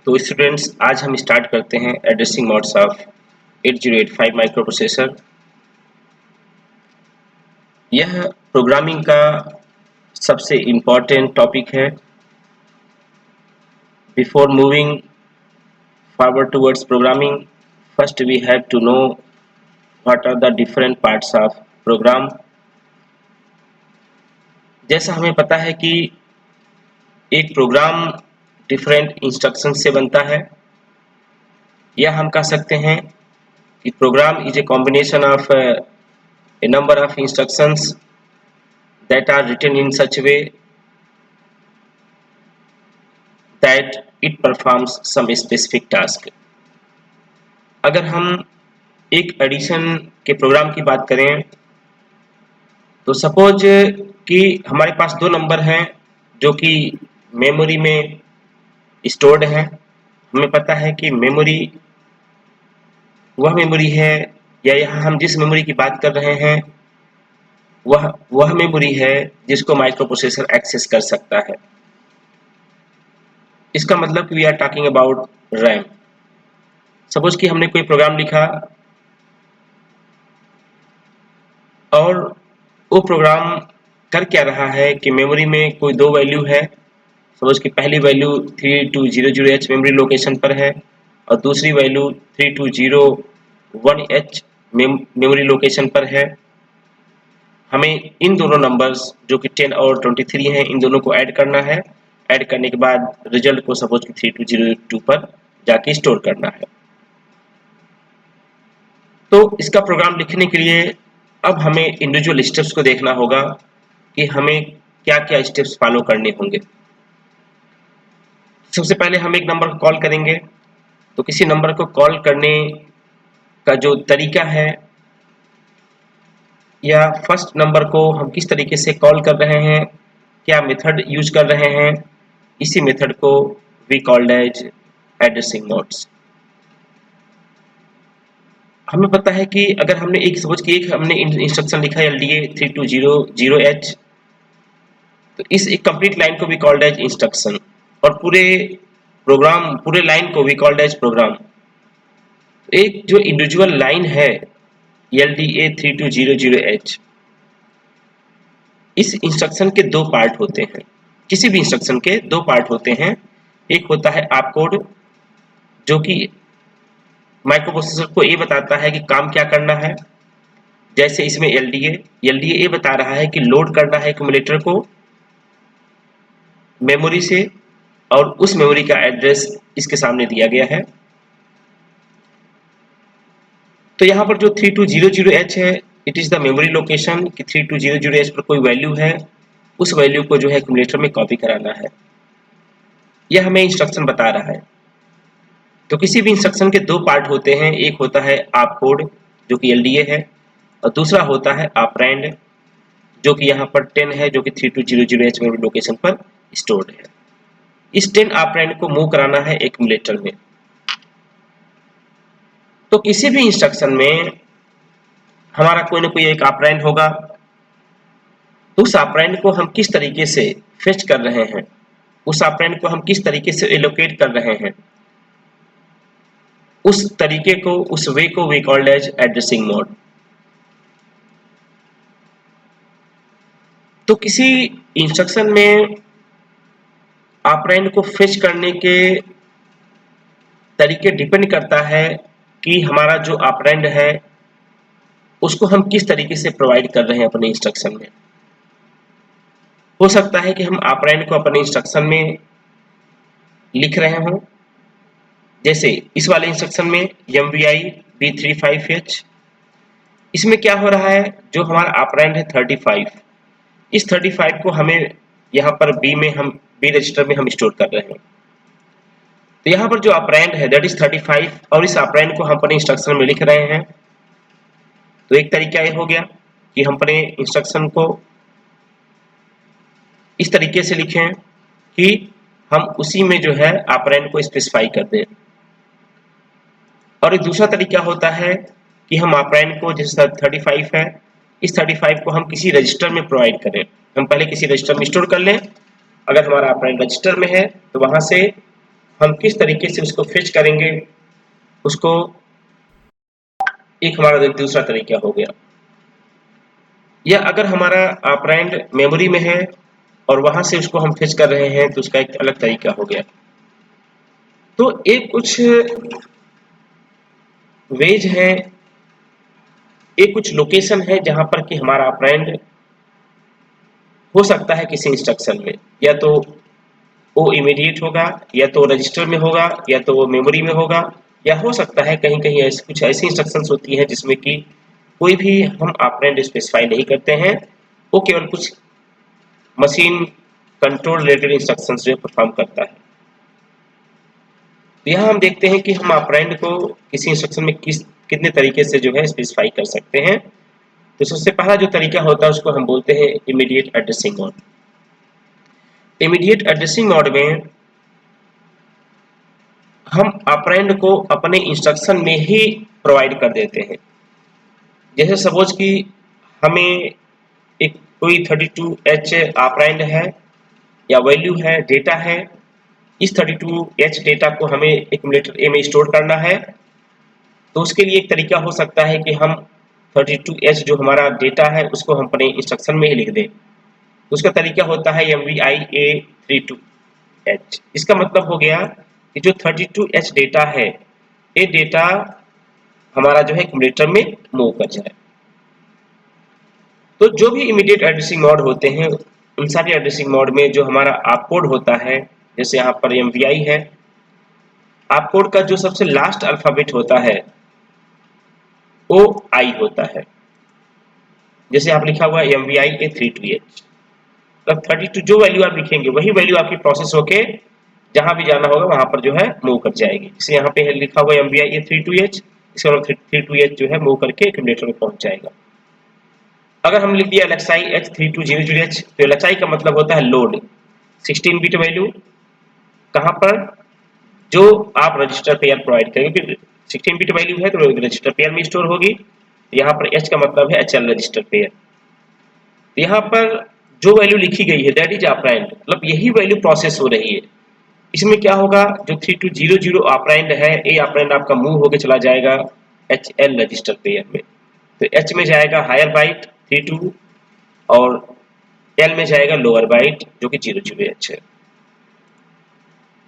तो स्टूडेंट्स, आज हम स्टार्ट करते हैं addressing modes of 8085 microprocessor. यह प्रोग्रामिंग का सबसे इम्पोर्टेंट टॉपिक है। Before moving forward towards programming, first we have to know what are the different parts of program. जैसा हमें पता है कि एक प्रोग्राम डिफरेंट इंस्ट्रक्शन से बनता है, या हम कह सकते हैं कि program is a combination of a number of instructions that are written in such a way that it performs some specific task। अगर हम एक एडिशन के प्रोग्राम की बात करें तो सपोज कि हमारे पास दो नंबर हैं जो कि मेमोरी में स्टोर्ड हैं। हमें पता है कि मेमोरी वह मेमोरी है, या यहाँ हम जिस मेमोरी की बात कर रहे हैं वह मेमोरी है जिसको माइक्रो प्रोसेसर एक्सेस कर सकता है। इसका मतलब कि we are talking about RAM. Suppose कि हमने कोई प्रोग्राम लिखा और वो प्रोग्राम कर क्या रहा है कि मेमोरी में कोई दो वैल्यू है। सपोज कि पहली वैल्यू 3200H मेमोरी लोकेशन पर है और दूसरी वैल्यू 3201H मेमोरी लोकेशन पर है। हमें इन दोनों नंबर्स जो कि 10 और 23 हैं, इन दोनों को ऐड करना है। ऐड करने के बाद रिजल्ट को सपोज कि 3202 पर जाके स्टोर करना है। तो इसका प्रोग्राम लिखने के लिए अब हमें इंडिविजुअल स्टेप्स को देखना होगा कि हमें क्या क्या स्टेप्स फॉलो करने होंगे। सबसे पहले हम एक नंबर को कॉल करेंगे, तो किसी नंबर को कॉल करने का जो तरीका है, या फर्स्ट नंबर को हम किस तरीके से कॉल कर रहे हैं, क्या मेथड यूज कर रहे हैं, इसी मेथड को we called as addressing modes. हमें पता है कि अगर हमने एक सपोज कि एक हमने इंस्ट्रक्शन लिखा LDA 3200H, तो इस एक कंप्लीट लाइन को वी कॉल्ड एज इंस्ट्रक्शन, और पूरे लाइन को वी कॉल्ड एज प्रोग्राम। एक जो इंडिविजुअल लाइन है LDA 3200H, इस इंस्ट्रक्शन के दो पार्ट होते हैं। किसी भी इंस्ट्रक्शन के दो पार्ट होते हैं। एक होता है आप कोड, जो कि माइक्रो प्रोसेसर को ये बताता है कि काम क्या करना है। जैसे इसमें LDA ये बता रहा है कि लोड करना है एक्यूमुलेटर को मेमोरी से, और उस मेमोरी का एड्रेस इसके सामने दिया गया है। तो यहाँ पर जो 3200H है, it is the memory location कि 3200H पर कोई वैल्यू है, उस वैल्यू को जो है एक्यूमुलेटर में कॉपी कराना है। यह हमें इंस्ट्रक्शन बता रहा है। तो किसी भी इंस्ट्रक्शन के दो पार्ट होते हैं। एक होता है आप कोड जो कि LDA है, और दूसरा होता है ऑपरेंड जो कि यहाँ पर 10 है, जो कि 3200H मेमोरी लोकेशन पर स्टोर्ड है। इस 10 ऑपरेंड को मूव कराना है एक्यूमुलेटर में। तो किसी भी इंस्ट्रक्शन में हमारा कोई ना कोई एक ऑपरेंड होगा। तो उस ऑपरेंड को हम किस तरीके से फेच कर रहे हैं, उस ऑपरेंड को हम किस तरीके से एलोकेट कर रहे हैं, उस तरीके को, उस वे को we called as addressing mode. तो किसी इंस्ट्रक्शन में ऑपरेंड को फेच करने के तरीके डिपेंड करता है कि हमारा जो ऑपरेंड है उसको हम किस तरीके से प्रोवाइड कर रहे हैं अपने इंस्ट्रक्शन में। हो सकता है कि हम ऑपरेंड को अपने इंस्ट्रक्शन में लिख रहे हों। जैसे इस वाले इंस्ट्रक्शन में MVI B35H, इसमें क्या हो रहा है, जो हमारा ऑपरेंड है 35, इस 35 को हमें यहाँ पर बी रजिस्टर में हम स्टोर कर रहे हैं। तो यहाँ पर जो ऑपरेंड है दैट इज 35, और इस ऑपरेंड को हम अपने इंस्ट्रक्शन में लिख रहे हैं। तो एक तरीका ये हो गया कि हम अपने इंस्ट्रक्शन को इस तरीके से लिखें कि हम उसी में जो है ऑपरेंड को स्पेसिफाई कर दें। और एक दूसरा तरीका होता है कि हम ऑपरेंड को, जैसे 35 है, इस 35 को हम किसी रजिस्टर में प्रोवाइड करें। हम पहले किसी रजिस्टर में स्टोर कर लें। अगर हमारा ऑपरेंड रजिस्टर में है तो वहां से हम किस तरीके से उसको फेच करेंगे, उसको एक हमारा दूसरा तरीका हो गया। या अगर हमारा ऑपरेंड मेमोरी में है और वहां से उसको हम फेच कर रहे हैं तो उसका एक अलग तरीका हो गया। तो एक कुछ वेज है, एक कुछ लोकेशन है जहां पर कि हमारा ऑपरेंड हो सकता है किसी इंस्ट्रक्शन में, या तो वो इमीडिएट होगा, या तो रजिस्टर में होगा, या तो वो मेमोरी में होगा, या हो सकता है कहीं कहीं ऐसी कुछ ऐसी इंस्ट्रक्शंस होती हैं जिसमें कि कोई भी हम ऑपरेंड स्पेसिफाई नहीं करते हैं, वो केवल कुछ मशीन कंट्रोल रिलेटेड इंस्ट्रक्शंस जो है परफॉर्म करता है। तो यहाँ हम देखते हैं कि हम ऑपरेंड को किसी इंस्ट्रक्शन में कितने तरीके से जो है स्पेसिफाई कर सकते हैं। तो सबसे पहला जो तरीका होता है उसको हम बोलते हैं immediate addressing mode. Immediate addressing mode में हम ऑपरेंड को अपने इंस्ट्रक्शन में ही प्रोवाइड कर देते हैं। जैसे सपोज कि हमें एक कोई 32H ऑपरेंड है या वैल्यू है, डेटा है, इस 32H डेटा को हमें एक्यूमुलेटर ए में स्टोर करना है। तो उसके लिए एक तरीका हो सकता है कि हम 32H जो हमारा डेटा है उसको हम अपने इंस्ट्रक्शन में ही लिख दें। उसका तरीका होता है MVI A32H। इसका मतलब हो गया कि जो 32H डेटा है, ये डेटा हमारा जो है एक्यूमुलेटर में मूव कर जाए। तो जो भी इमीडिएट एड्रेसिंग मोड होते हैं, उन सारे एड्रेसिंग मोड में जो हमारा आपकोड होता है, जैसे यहाँ पर MVI है, आपकोड का जो सबसे लास्ट अल्फाबेट होता है वो आई होता है। जैसे आप लिखा हुआ है MVI A32H, तब 32 जो वैल्यू आप लिखेंगे वही वैल्यू आपकी प्रोसेस होके जहां भी जाना होगा वहां पर जो है मूव कर जाएगी। जैसे यहाँ पे लिखा हुआ है MVI A32H, इसका मतलब 32H जो है मूव करके एक्यूमुलेटर में पहुंच जाएगा। अगर हम लिख दिया LXI H3200H, तो LXI का मतलब होता है लोड 16 बिट वैल्यू, कहां पर, जो आप रजिस्टर पेयर प्रोवाइड करेंगे, क्योंकि 16 बिट वैल्यू है तो रजिस्टर पेयर में स्टोर होगी। यहाँ पर H का मतलब है HL रजिस्टर पेयर। यहाँ पर जो वैल्यू लिखी गई है दैट इज ऑपरेंड, मतलब यही वैल्यू प्रोसेस हो रही है। इसमें क्या होगा, जो 3200 ऑपरेंड है, ये ऑपरेंड आपका मूव होकर चला जाएगा HL रजिस्टर पेयर में। तो H में जाएगा हायर बाइट 32 और L में जाएगा लोअर बाइट जो कि 00H है।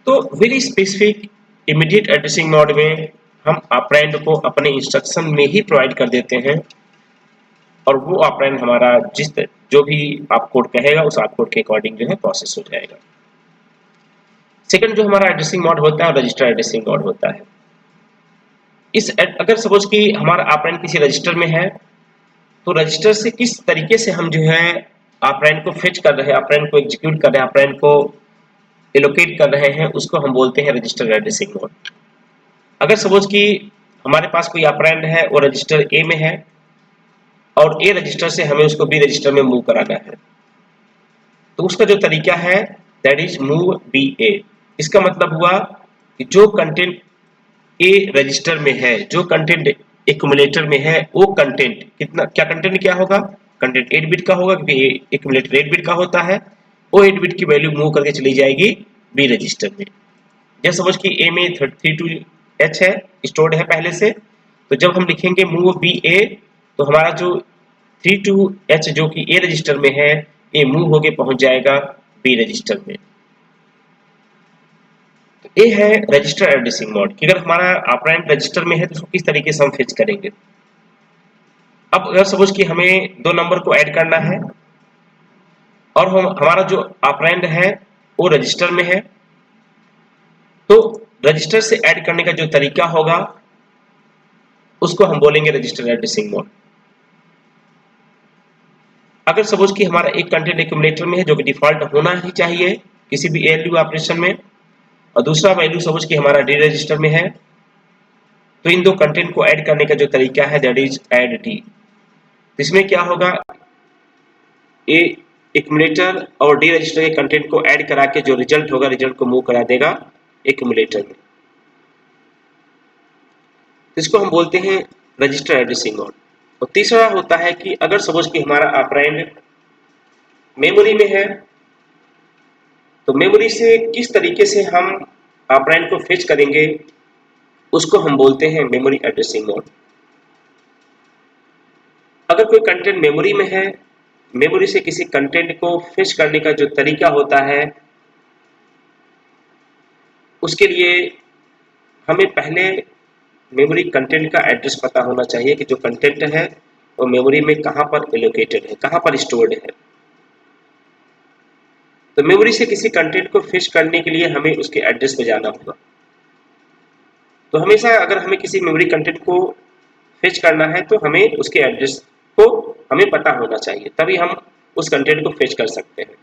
तो very specific immediate addressing mode में हम ऑपरेंड को अपने इंस्ट्रक्शन में ही प्रोवाइड कर देते हैं और वो ऑपरेंड हमारा जो भी आप कोड कहेगा उस आप कोड के अकॉर्डिंग जो है प्रोसेस हो जाएगा। सेकंड जो हमारा एड्रेसिंग मोड होता है रजिस्टर एड्रेसिंग मोड होता है। अगर सपोज कि हमारा ऑपरेंड किसी रजिस्टर में है, तो रजिस्टर से किस तरीके से हम जो है ऑपरेंड को फेच कर रहे हैं, ऑपरेंड को एग्जीक्यूट कर रहे हैं, ऑपरेंड को एलोकेट कर रहे हैं, उसको हम बोलते हैं रजिस्टर एड्रेसिंग मोड। अगर सपोज कि हमारे पास कोई ऑपरेंड है वो रजिस्टर ए में है और ए रजिस्टर से हमें उसको बी रजिस्टर में मूव कराना है, तो उसका जो तरीका है दैट इज मूव बी ए। इसका मतलब हुआ कि जो कंटेंट ए रजिस्टर में है, जो कंटेंट एक्यूमुलेटर में है, वो कंटेंट क्या कंटेंट क्या होगा, कंटेंट 8 बिट का होगा क्योंकि एक्यूमुलेटर 8 बिट का होता है। वो 8 बिट की वैल्यू मूव करके चली जाएगी बी रजिस्टर में। जैसे समझ कि ए में 32H है, स्टोर्ड है पहले से, तो जब हम लिखेंगे मूव बी ए तो हमारा जो 32H जो कि ए रजिस्टर में है, ये मूव होके पहुंच जाएगा बी रजिस्टर में। ये है रजिस्टर एड्रेसिंग मोड कि अगर हमारा ऑपरेंड रजिस्टर में है तो उसको किस तरीके से हम फेच करेंगे। अब अगर सपोज कि हमें दो नंबर को ऐड करना है और हमारा जो ऑपरेंड है वो रजिस्टर में है, तो रजिस्टर से ऐड करने का जो तरीका होगा उसको हम बोलेंगे रजिस्टर एड्रेसिंग मोड। अगर सपोज कि हमारा एक कंटेंट एक्यूमुलेटर में है जो कि डिफॉल्ट होना ही चाहिए किसी भी ALU ऑपरेशन में, और दूसरा वैल्यू सपोज कि हमारा डी रजिस्टर में है, तो इन दो कंटेंट को ऐड करने का जो तरीका है दैट इज ऐड डी। इसमें क्या होगा, ए एक्यूमुलेटर और डी रजिस्टर के कंटेंट को ऐड करा के जो रिजल्ट होगा, रिजल्ट को मूव करा देगा एक्यूमुलेटर में। इसको हम बोलते हैं रजिस्टर एड्रेसिंग मोड। और तीसरा होता है कि अगर सपोज कि हमारा ऑपरेंड मेमोरी में है, तो मेमोरी से किस तरीके से हम ऑपरेंड को फेच करेंगे उसको हम बोलते हैं मेमोरी एड्रेसिंग मोड। अगर कोई कंटेंट मेमोरी में है, मेमोरी से किसी कंटेंट को फेच करने का जो तरीका होता है उसके लिए हमें पहले मेमोरी कंटेंट का एड्रेस पता होना चाहिए कि जो कंटेंट है वो मेमोरी में कहाँ पर एलोकेटेड है, कहाँ पर स्टोर्ड है। तो मेमोरी से किसी कंटेंट को फेच करने के लिए हमें उसके एड्रेस पे जाना होगा। तो हमेशा अगर हमें किसी मेमोरी कंटेंट को फेच करना है तो हमें उसके एड्रेस को हमें पता होना चाहिए, तभी हम उस कंटेंट को फेच कर सकते हैं।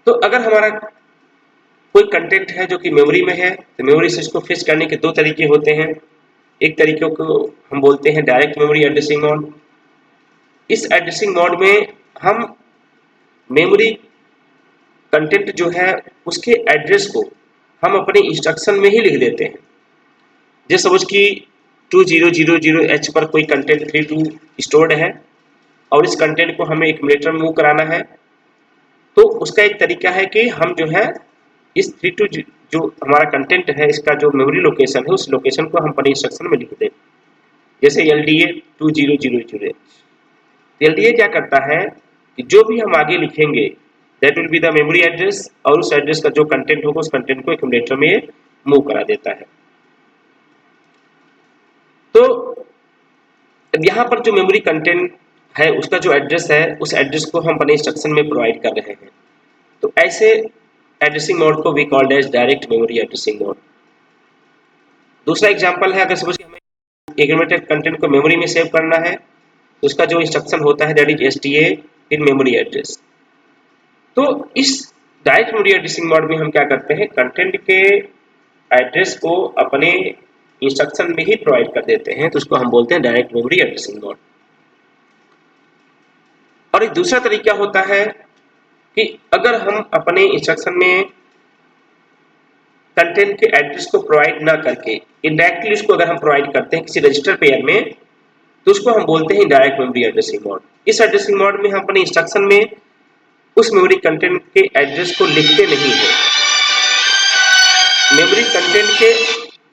तो अगर हमारा कोई कंटेंट है जो कि मेमोरी में है तो मेमोरी से इसको फेच करने के दो तरीके होते हैं। एक तरीके को हम बोलते हैं डायरेक्ट मेमोरी एड्रेसिंग मोड। इस एड्रेसिंग मोड में हम मेमोरी कंटेंट जो है उसके एड्रेस को हम अपने इंस्ट्रक्शन में ही लिख देते हैं। जैसे सपोज कि 2000H पर कोई कंटेंट 32 स्टोर्ड है और इस कंटेंट को हमें एक्यूमुलेटर में मूव कराना है, तो उसका एक तरीका है कि हम जो है इस 32 जो हमारा कंटेंट है इसका जो मेमोरी लोकेशन है उस लोकेशन को हम अपने इंस्ट्रक्शन में लिख दें। जैसे LDA 2000H। LDA क्या करता है कि जो भी हम आगे लिखेंगे that will be the memory address, और उस एड्रेस का जो कंटेंट होगा उस कंटेंट को एक्यूमुलेटर में मूव करा देता है। तो यहाँ पर जो मेमोरी कंटेंट है उसका जो एड्रेस है उस एड्रेस को हम अपने इंस्ट्रक्शन में प्रोवाइड कर रहे हैं। तो ऐसे एड्रेसिंग मोड को we called as direct memory addressing mode. दूसरा एग्जांपल है, अगर सपोज हमें एक्यूमुलेटेड कंटेंट को मेमोरी में सेव करना है तो उसका जो इंस्ट्रक्शन होता है that is STA in memory address. तो इस डायरेक्ट मेमोरी एड्रेसिंग मोड में हम क्या करते हैं, कंटेंट के एड्रेस को अपने इंस्ट्रक्शन में ही प्रोवाइड कर देते हैं, तो उसको हम बोलते हैं डायरेक्ट मेमोरी एड्रेसिंग मोड। और एक दूसरा तरीका होता है कि अगर हम अपने इंस्ट्रक्शन में कंटेंट के एड्रेस को प्रोवाइड ना करके इनडायरेक्टली उसको अगर हम प्रोवाइड करते हैं किसी रजिस्टर पेयर में, तो उसको हम बोलते हैं डायरेक्ट मेमोरी एड्रेसिंग मोड। इस एड्रेसिंग मोड में हम अपने इंस्ट्रक्शन में उस मेमोरी कंटेंट के एड्रेस को लिखते नहीं है, मेमोरी कंटेंट के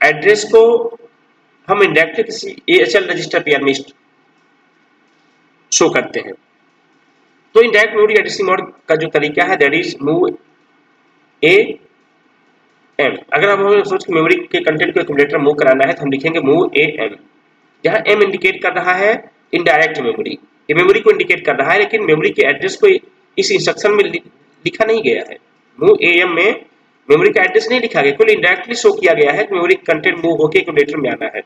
एड्रेस को हम इनडायरेक्टली किसी AHL रजिस्टर पेयर में शो करते हैं। तो इनडायरेक्ट मेमोरी एड्रेसिंग मोड का जो तरीका है दैट इज मूव AM। अगर हम सोच के मेमोरी के कंटेंट को एक्यूमुलेटर मूव कराना है तो हम लिखेंगे मूव AM, जहां M इंडिकेट कर रहा है इनडायरेक्ट मेमोरी, ये मेमोरी को इंडिकेट कर रहा है लेकिन मेमोरी के एड्रेस को इस इंस्ट्रक्शन में लिखा नहीं गया है। मूव AM में मेमोरी का एड्रेस नहीं लिखा गया, केवल इनडायरेक्टली शो किया गया है कि मेमोरी कंटेंट मूव होकर एक्यूमुलेटर में आना है,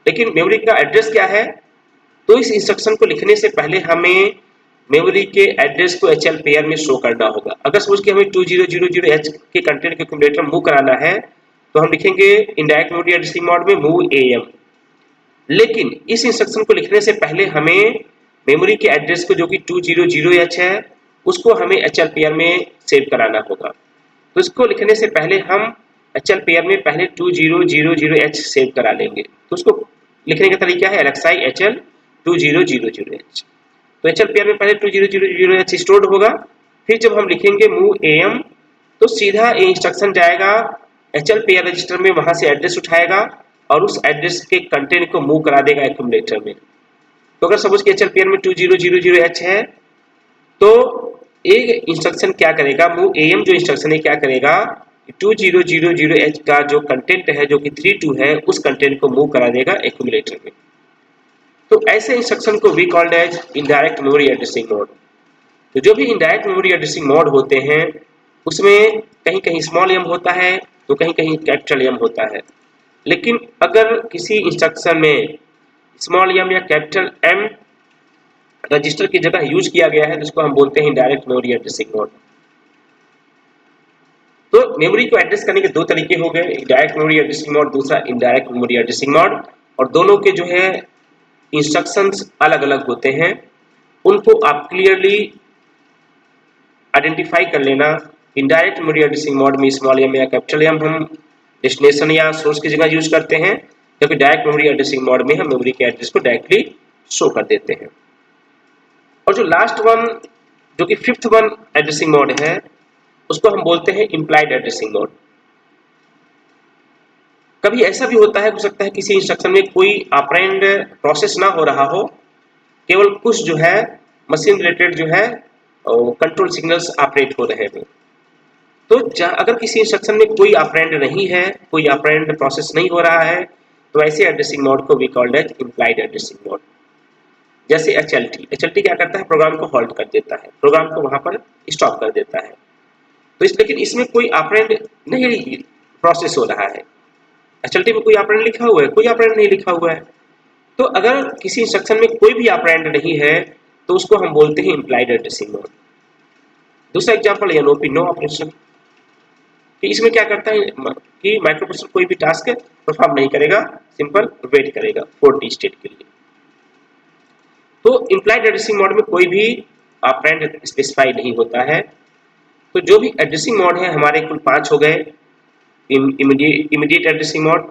लेकिन मेमोरी का एड्रेस क्या है। तो इस इंस्ट्रक्शन को लिखने से पहले हमें मेमोरी के एड्रेस को HL पेयर में शो करना होगा। अगर सपोज कि हमें 2000H के कंटेंट के एक्यूमुलेटर मूव कराना है तो हम लिखेंगे इनडायरेक्ट मेमोरी एड्रेसिंग मोड में मूव AM, लेकिन इस इंस्ट्रक्शन को लिखने से पहले हमें मेमोरी के एड्रेस को जो कि 200H है उसको हमें HL पेयर में सेव कराना होगा। तो इसको लिखने से पहले हम HL पेयर में पहले 2000H सेव करा लेंगे। तो उसको लिखने का तरीका है LXI HL 2000H। तो HL पेयर में पहले 2000H स्टोर्ड होगा, फिर जब हम लिखेंगे मूव AM तो सीधा ये इंस्ट्रक्शन जाएगा HL पेयर रजिस्टर में, वहां से एड्रेस उठाएगा और उस एड्रेस के कंटेंट को मूव करा देगा एक्यूमुलेटर में। तो अगर सपोज कि HL पेयर में 2000H है तो एक इंस्ट्रक्शन क्या करेगा, मूव AM जो इंस्ट्रक्शन है क्या करेगा, 2000H का जो कंटेंट है जो कि 32 है उस कंटेंट को मूव करा देगा एक्यूमुलेटर में। तो ऐसे इंस्ट्रक्शन को we called as indirect memory addressing mode. तो जो भी इनडायरेक्ट मेमोरी एड्रेसिंग मोड होते हैं उसमें कहीं कहीं स्मॉल m होता है तो कहीं कहीं कैपिटल M होता है, लेकिन अगर किसी इंस्ट्रक्शन में स्मॉल m या कैपिटल M रजिस्टर की जगह यूज किया गया है तो उसको हम बोलते हैं डायरेक्ट मेमोरी एड्रेसिंग मोड। तो मेमोरी को एड्रेस करने के दो तरीके हो गए, डायरेक्ट मेमोरी एड्रेसिंग मोड, दूसरा इनडायरेक्ट मेमोरी एड्रेसिंग मोड, और दोनों के जो है इंस्ट्रक्शंस अलग अलग होते हैं। उनको आप क्लियरली आइडेंटिफाई कर लेना। इनडायरेक्ट मेमोरी एड्रेसिंग मोड में स्मॉल m या कैपिटल M हम डेस्टिनेशन या सोर्स की जगह यूज करते हैं, जबकि डायरेक्ट मेमोरी एड्रेसिंग मोड में हम मेमोरी के एड्रेस को डायरेक्टली शो कर देते हैं। और जो लास्ट वन जो कि फिफ्थ वन एड्रेसिंग मोड है उसको हम बोलते हैं इम्प्लाइड एड्रेसिंग मोड। कभी ऐसा भी होता है, हो सकता है किसी इंस्ट्रक्शन में कोई ऑपरेंड प्रोसेस ना हो रहा हो, केवल कुछ जो है मशीन रिलेटेड जो है कंट्रोल सिग्नल्स ऑपरेट हो रहे हो। तो अगर किसी इंस्ट्रक्शन में कोई ऑपरेंड नहीं है, कोई ऑपरेंड प्रोसेस नहीं हो रहा है, तो ऐसे एड्रेसिंग मोड को we called as implied addressing mode. जैसे एचएलटी क्या करता है, प्रोग्राम को हॉल्ट कर देता है, प्रोग्राम को वहां पर स्टॉप कर देता है। तो लेकिन इसमें कोई ऑपरेंड नहीं प्रोसेस हो रहा है। एचएलटी में कोई ऑपरेंड लिखा हुआ है? कोई ऑपरेंड नहीं लिखा हुआ है। तो अगर किसी इंस्ट्रक्शन में कोई भी ऑपरेंड नहीं है, तो उसको हम बोलते हैं इम्प्लाइड एड्रेसिंग मोड। दूसरा एग्जांपल है NOP, नो ऑपरेशन, कि इसमें क्या करता है कि माइक्रो प्रोसेसर कोई भी टास्क परफॉर्म नहीं करेगा, सिंपल वेट करेगा 4T स्टेट के लिए। तो इम्प्लाइड एड्रेसिंग मोड में कोई भी ऑपरेंड स्पेसिफाई नहीं होता है। तो जो भी एड्रेसिंग मोड है हमारे कुल 5 हो गए। इमीडिएट एड्रेसिंग मोड,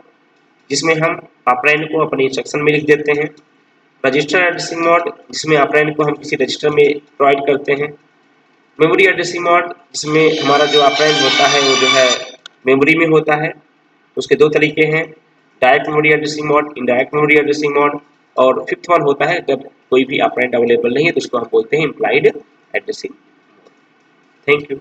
जिसमें हम ऑपरेंड को अपने इंस्ट्रक्शन में लिख देते हैं। रजिस्टर एड्रेसिंग मोड, जिसमें ऑपरेंड को हम किसी रजिस्टर में प्रोवाइड करते हैं। मेमोरी एड्रेसिंग मोड, जिसमें हमारा जो ऑपरेंड होता है वो जो है मेमोरी में होता है। उसके दो तरीके हैं, direct memory addressing mode, indirect memory addressing mode. और फिफ्थ वन होता है जब कोई भी ऑपरेंड अवेलेबल नहीं है, तो उसको हम बोलते हैं इम्प्लाइड एड्रेसिंग। Thank you.